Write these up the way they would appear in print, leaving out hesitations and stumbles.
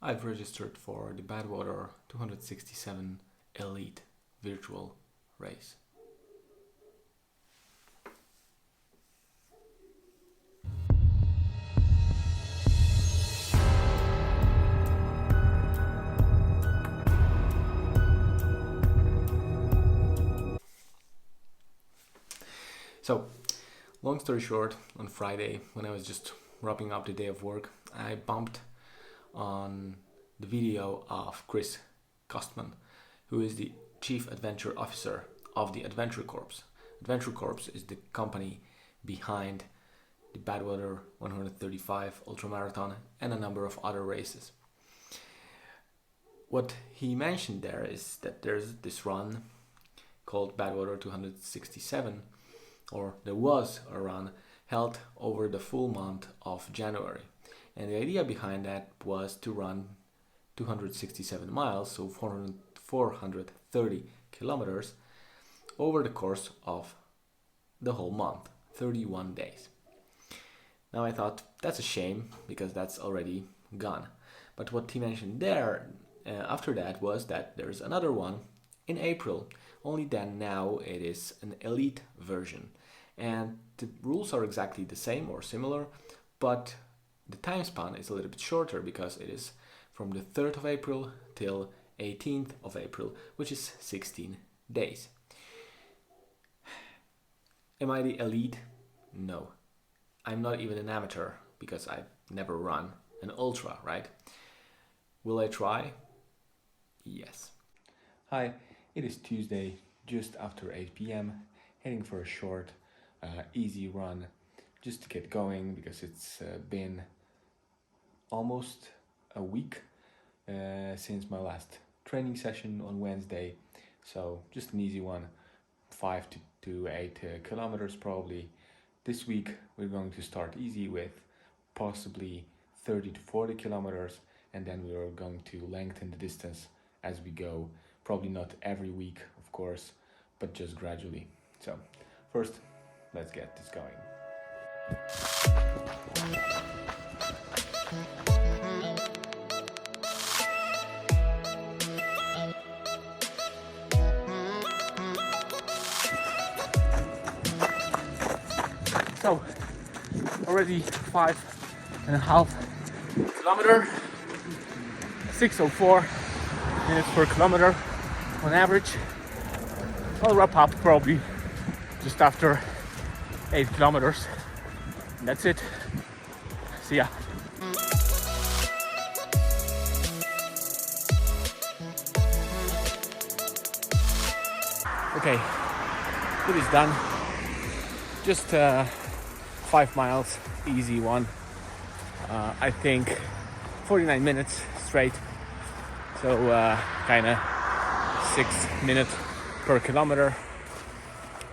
I've registered for the Badwater 267 Elite virtual race. So, long story short, on Friday, when I was just wrapping up the day of work, I bumped on the video of Chris Kostman, who is the Chief Adventure Officer of the Adventure Corps. Adventure Corps is the company behind the Badwater 135 Ultramarathon and a number of other races. What he mentioned there is that there's this run called Badwater 267, or there was a run held over the full month of January. And the idea behind that was to run 267 miles, so 430 kilometers, over the course of the whole month, 31 days. Now I thought, that's a shame, because that's already gone. But what he mentioned there after that was that there's another one in April, only then now it is an elite version. And the rules are exactly the same or similar, but the time span is a little bit shorter because it is from the 3rd of April till 18th of April, which is 16 days. Am I the elite? No. I'm not even an amateur because I've never run an ultra, right? Will I try? Yes. Hi, it is Tuesday, just after 8 p.m, heading for a short, easy run just to get going because it's been almost a week since my last training session on Wednesday. So just an easy one, 5 to 8 kilometers probably. This week we're going to start easy with possibly 30 to 40 kilometers, and then we are going to lengthen the distance as we go. Probably not every week, of course, but just gradually. So first, let's get this going. So, already 5.5 kilometers, 6:04 minutes per kilometer on average. I'll wrap up probably just after 8 kilometers. And that's it. See ya. Okay, it is done. Just 5 miles, easy one. I think 49 minutes straight. So kind of 6 minutes per kilometer.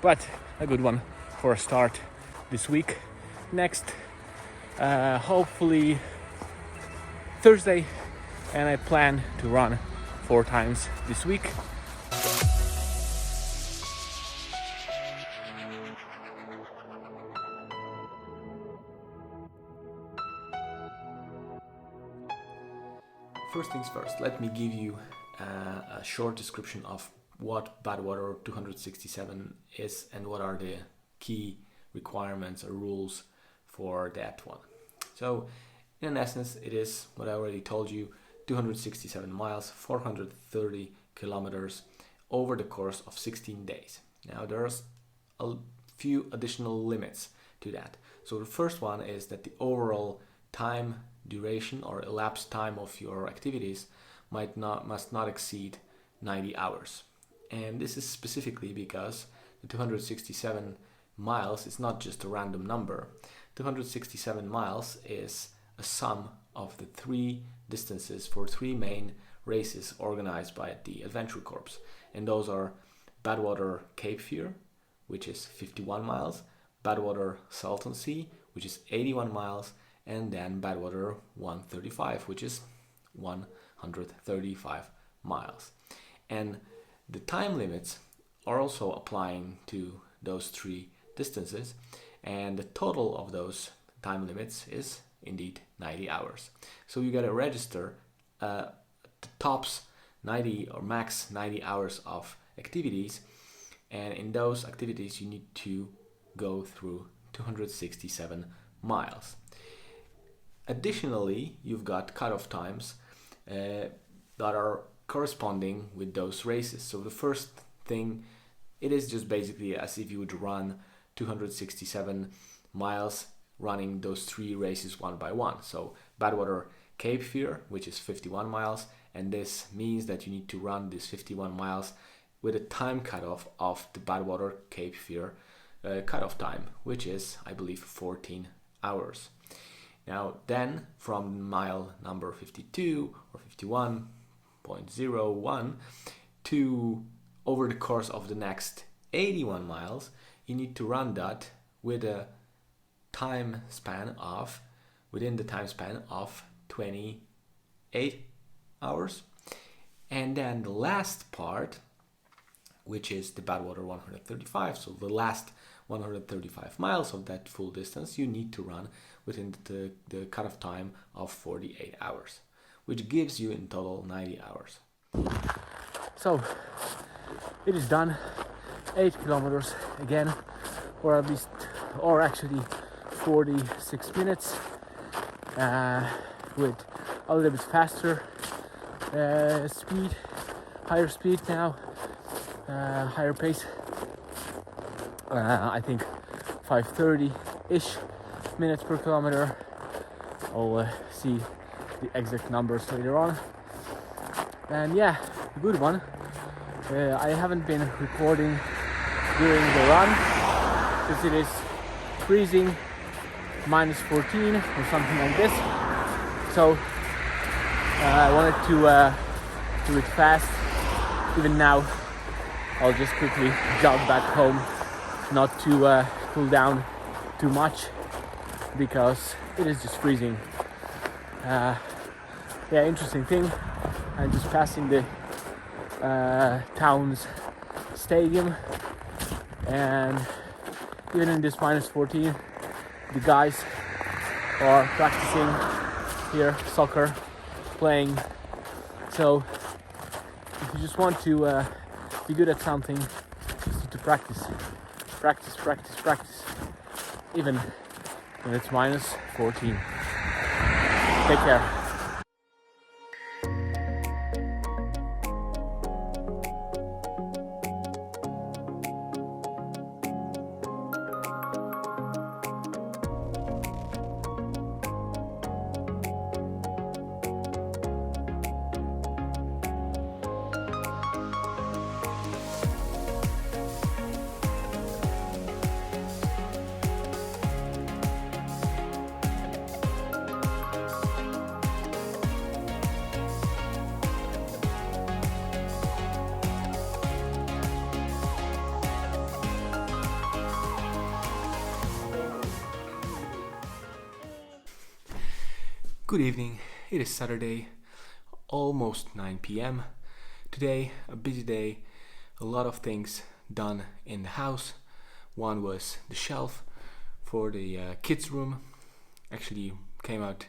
But a good one for a start this week. Next, hopefully Thursday, and I plan to run 4 times this week. First things first, let me give you a short description of what Badwater 267 is and what are the key requirements or rules for that one. So in essence, it is what I already told you, 267 miles, 430 kilometers over the course of 16 days. Now there's a few additional limits to that. So the first one is that the overall time duration or elapsed time of your activities must not exceed 90 hours. And this is specifically because the 267 miles is not just a random number. 267 miles is a sum of the 3 distances for 3 main races organized by the Adventure Corps. And those are Badwater Cape Fear, which is 51 miles, Badwater Salton, which is 81 miles, and then Badwater 135, which is 135 miles. And the time limits are also applying to those 3 distances, and the total of those time limits is indeed 90 hours. So you gotta register the tops 90 or max 90 hours of activities, and in those activities you need to go through 267 miles. Additionally, you've got cutoff times that are corresponding with those races. So the first thing, it is just basically as if you would run 267 miles running those 3 races one by one. So Badwater Cape Fear, which is 51 miles, and this means that you need to run this 51 miles with a time cutoff of the Badwater Cape Fear cutoff time, which is, I believe, 14 hours. Now then, from mile number 52 or 51.01 to over the course of the next 81 miles, you need to run that with a time span of, within the time span of 28 hours. And then the last part, which is the Badwater 135, so the last 135 miles of that full distance, you need to run within the cutoff time of 48 hours, which gives you in total 90 hours. So it is done. 8 kilometers again, or at least, or actually 46 minutes, with a little bit faster speed, higher speed now, higher pace. I think 5:30-ish minutes per kilometer. I'll see the exact numbers later on. And yeah, a good one. I haven't been recording during the run because it is freezing, -14 or something like this. So I wanted to do it fast. Even now, I'll just quickly jog back home, not to cool down too much because it is just freezing. Yeah, interesting thing. I'm just passing the town's stadium, and even in this -14, the guys are practicing here, soccer, playing. So if you just want to be good at something, you just need to practice, even when it's -14. Take care. Good evening, it is Saturday, almost 9 p.m. Today, a busy day, a lot of things done in the house. One was the shelf for the kids' room, actually came out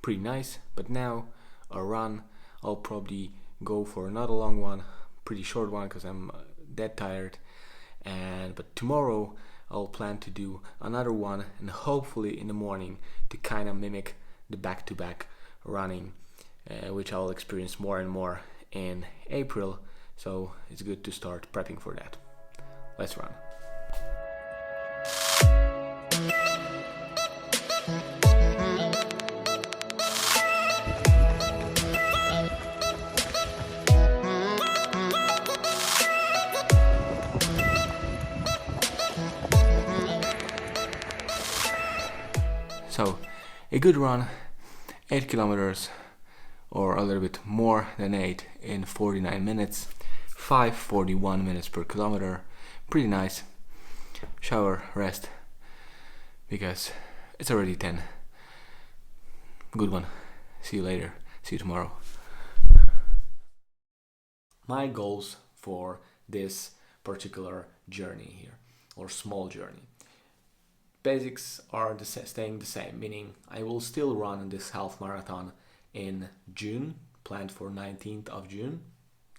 pretty nice, but now a run. I'll probably go for another long one, pretty short one because I'm dead tired. But tomorrow I'll plan to do another one, and hopefully in the morning to kind of mimic the back-to-back running, which I'll experience more and more in April, so it's good to start prepping for that. Let's run. So, a good run, 8 kilometers, or a little bit more than 8 in 49 minutes, 5:41 minutes per kilometer, pretty nice. Shower, rest, because it's already 10. Good one. See you later. See you tomorrow. My goals for this particular journey here, or small journey. Basics are staying the same, meaning I will still run this half marathon in June, planned for 19th of June.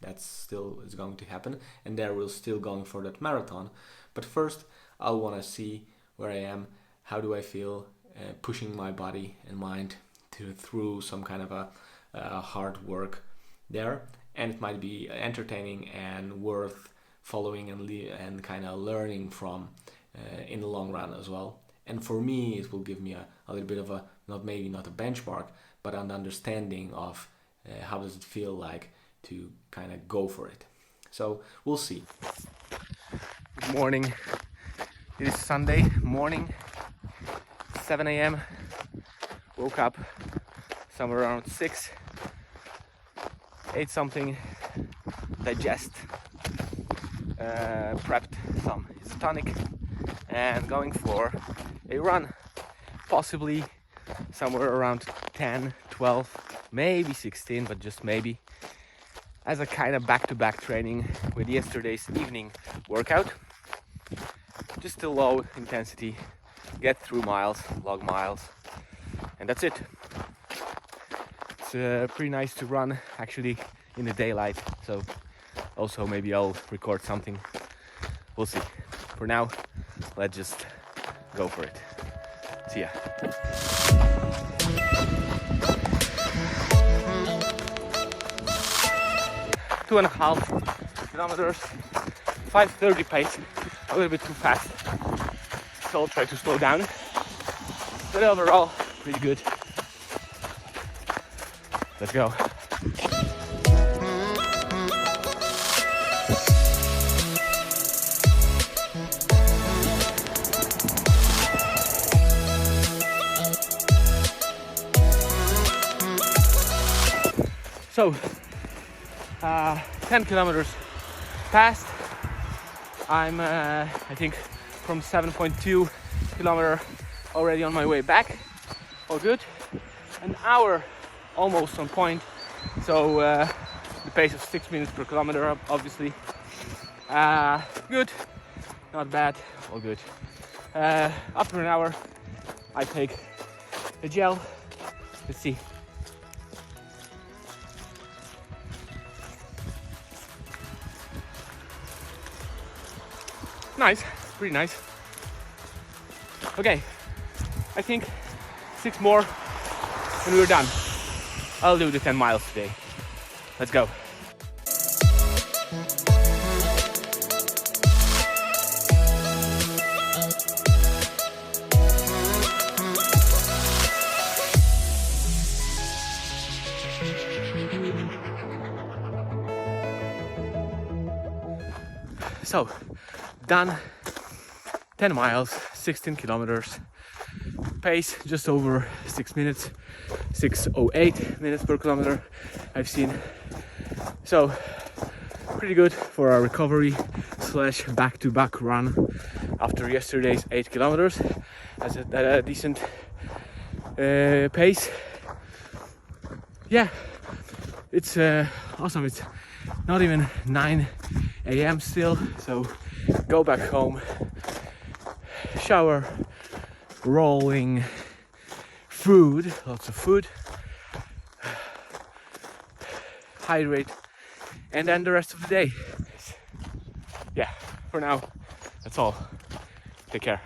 That's still is going to happen, and there we're still going for that marathon. But first, I'll want to see where I am, how do I feel, pushing my body and mind through some kind of a hard work there, and it might be entertaining and worth following and kind of learning from in the long run as well. And for me, it will give me a little bit of a, not a benchmark, but an understanding of how does it feel like to kind of go for it. So we'll see. Good morning. It is Sunday morning, 7 a.m. Woke up somewhere around 6. Ate something, digest, prepped some isotonic, and going for a run. Possibly somewhere around 10, 12, maybe 16, but just maybe, as a kind of back-to-back training with yesterday's evening workout. Just a low intensity, get through miles, log miles, and that's it. It's pretty nice to run actually in the daylight, so also maybe I'll record something. We'll see. For now, let's just go for it. See ya. 2.5 kilometers, 5:30 pace, a little bit too fast, so I'll try to slow down, but overall pretty good. Let's go. So 10 kilometers past. I'm I think from 7.2 kilometer already on my way back. All good. An hour almost on point. So the pace of 6 minutes per kilometer, obviously. Good, not bad, all good. After an hour, I take the gel. Let's see. Nice, pretty nice. Okay, I think 6 more and we're done. I'll do the 10 miles today. Let's go. So, done. 10 miles, 16 kilometers. Pace just over 6 minutes, 6:08 minutes per kilometer I've seen. So, pretty good for a recovery / back-to-back run after yesterday's 8 kilometers. That's a decent pace. Yeah, it's awesome. It's not even 9 a.m. still, so go back home, shower, rolling, food, lots of food, hydrate, and then the rest of the day. Yeah, for now, that's all. Take care.